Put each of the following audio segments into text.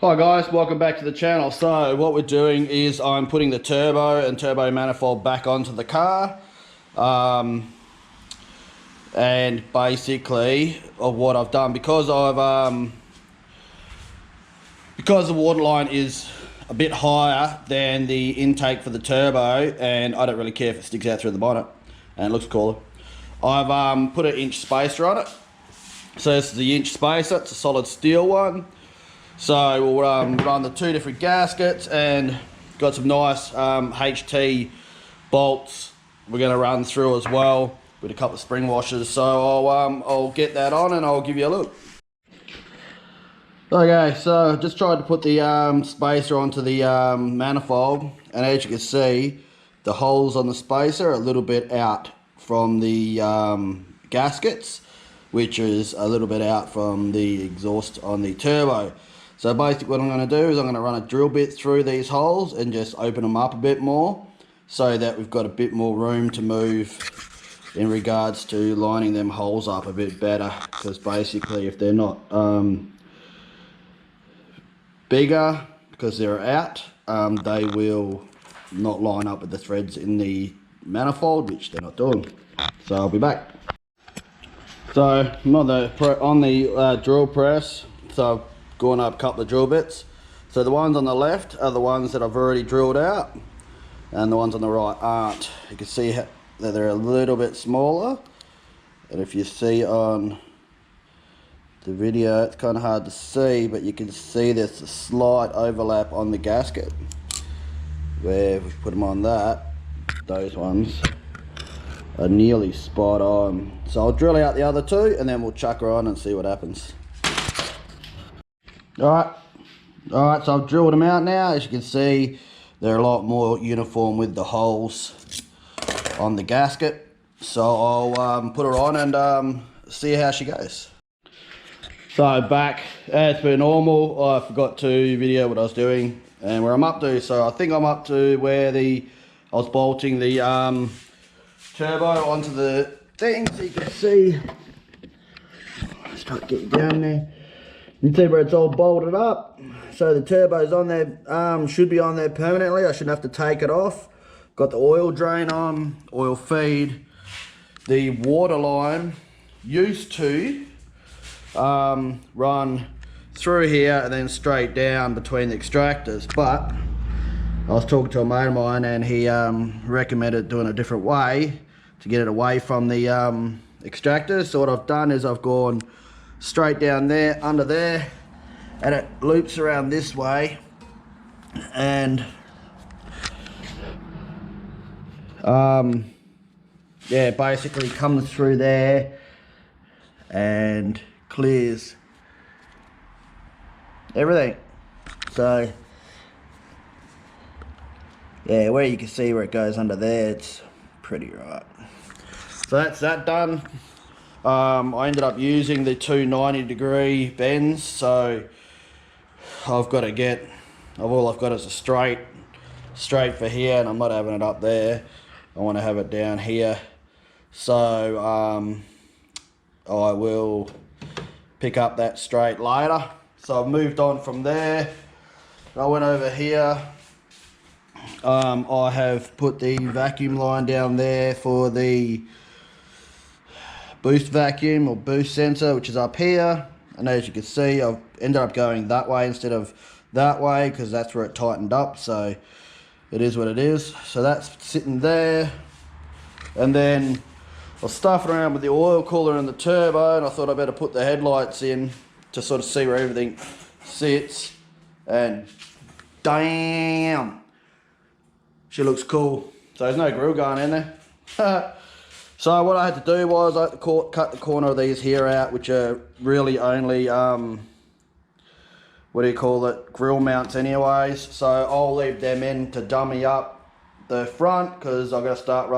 Hi guys, welcome back to the channel. So what we're doing is I'm putting the turbo and turbo manifold back onto the car. And basically of what I've done, because the waterline is a bit higher than the intake for the turbo, and I don't really care if it sticks out through the bonnet and it looks cooler. I've put an inch spacer on it. So this is the inch spacer, it's a solid steel one. So we'll run the two different gaskets and got some nice HT bolts we're going to run through as well with a couple of spring washers. So I'll get that on and I'll give you a look. Okay, so just tried to put the spacer onto the manifold, and as you can see, the holes on the spacer are a little bit out from the gaskets, which is a little bit out from the exhaust on the turbo. So basically what I'm going to do is I'm going to run a drill bit through these holes and just open them up a bit more so that we've got a bit more room to move in regards to lining them holes up a bit better, because basically if they're not bigger because they're out, they will not line up with the threads in the manifold, which they're not doing. So I'll be back. So I'm on the drill press, so I've gone up a couple of drill bits. So the ones on the left are the ones that I've already drilled out, and the ones on the right aren't. You can see that they're a little bit smaller, and if you see on the video, it's kind of hard to see, but you can see there's a slight overlap on the gasket where if we put them on that, those ones are nearly spot on. So I'll drill out the other two and then we'll chuck her on and see what happens. Alright, so I've drilled them out now. As you can see, they're a lot more uniform with the holes on the gasket. So I'll put her on and see how she goes. So back as per normal, I forgot to video what I was doing and where I'm up to. So I think I'm up to where I was bolting the turbo onto the thing, so you can see. Let's try to get you down there. You can see where it's all bolted up. So the turbo's on there, should be on there permanently. I shouldn't have to take it off. Got the oil drain on, oil feed. The water line used to run through here and then straight down between the extractors, but I was talking to a mate of mine and he recommended doing a different way to get it away from the extractors. So what I've done is I've gone straight down there, under there, and it loops around this way, and yeah, basically comes through there and clears everything. So yeah, where you can see where it goes under there, it's pretty right. So that's that done. I ended up using the two 90-degree bends, so I've got all I've got is a straight for here, and I'm not having it up there. I want to have it down here. So I will pick up that straight later. So I've moved on from there. I went over here. I have put the vacuum line down there for the boost vacuum or boost sensor, which is up here. And as you can see, I've ended up going that way instead of that way because that's where it tightened up. So it is what it is. So that's sitting there. And then I was stuffing around with the oil cooler and the turbo, and I thought I better put the headlights in to sort of see where everything sits. And damn, she looks cool. So there's no grill going in there. So what I had to do was I had to cut the corner of these here out, which are really only, grill mounts anyways. So I'll leave them in to dummy up the front, because I've got to start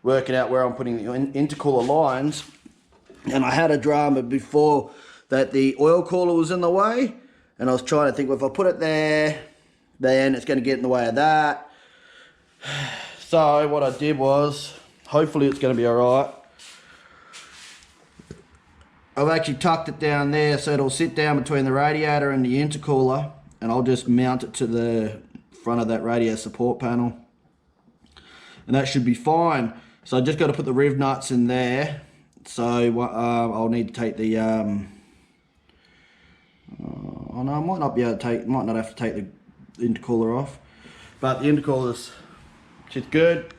working out where I'm putting the intercooler lines. And I had a drama before that the oil cooler was in the way, and I was trying to think, well, if I put it there, then it's going to get in the way of that. So what I did was, hopefully it's going to be alright, I've actually tucked it down there so it'll sit down between the radiator and the intercooler, and I'll just mount it to the front of that radiator support panel, and that should be fine. So I just got to put the riv nuts in there. So I'll need to take the oh no, I might not have to take the intercooler off, but the intercooler's just good.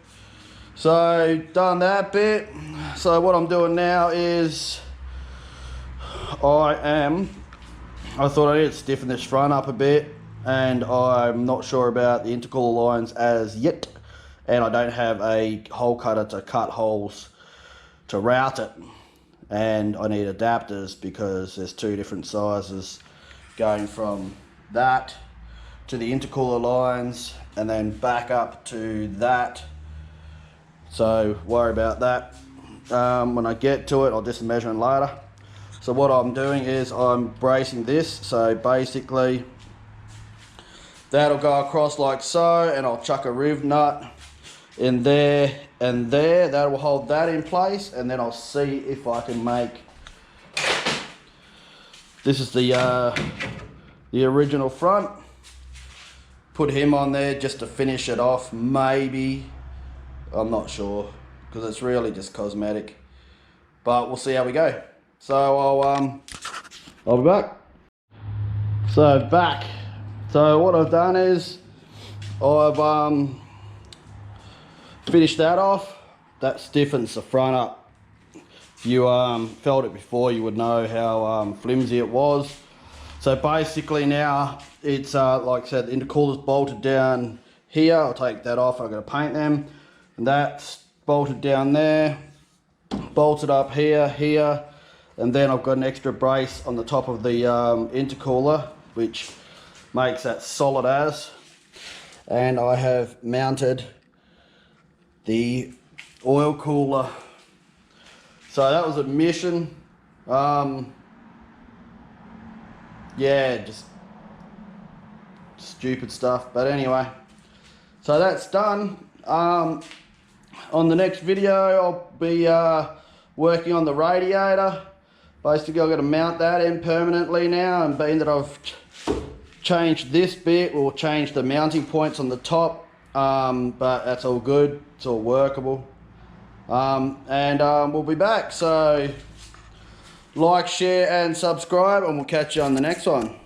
So done that bit. So what I'm doing now is I thought I needed to stiffen this front up a bit, and I'm not sure about the intercooler lines as yet, and I don't have a hole cutter to cut holes to route it, and I need adapters because there's two different sizes going from that to the intercooler lines and then back up to that. So worry about that when I get to it. I'll just measure it later. So what I'm doing is I'm bracing this, so basically that'll go across like so, and I'll chuck a riv nut in there and there. That will hold that in place, and then I'll see if I can make, this is the original front, put him on there just to finish it off, maybe. I'm not sure, because it's really just cosmetic, but we'll see how we go. So I'll be back. So back. So what I've done is I've finished that off. That stiffens the front up. If you felt it before, you would know how flimsy it was. So basically now it's like I said, the intercooler's bolted down here. I'll take that off. I'm going to paint them. And that's bolted down there, bolted up here, and then I've got an extra brace on the top of the intercooler, which makes that solid as. And I have mounted the oil cooler. So that was a mission. Yeah, just stupid stuff, but anyway, so that's done. On the next video I'll be working on the radiator. Basically I've got to mount that in permanently now, and being that I've changed this bit, we'll change the mounting points on the top, but that's all good, it's all workable. We'll be back, so like, share and subscribe, and we'll catch you on the next one.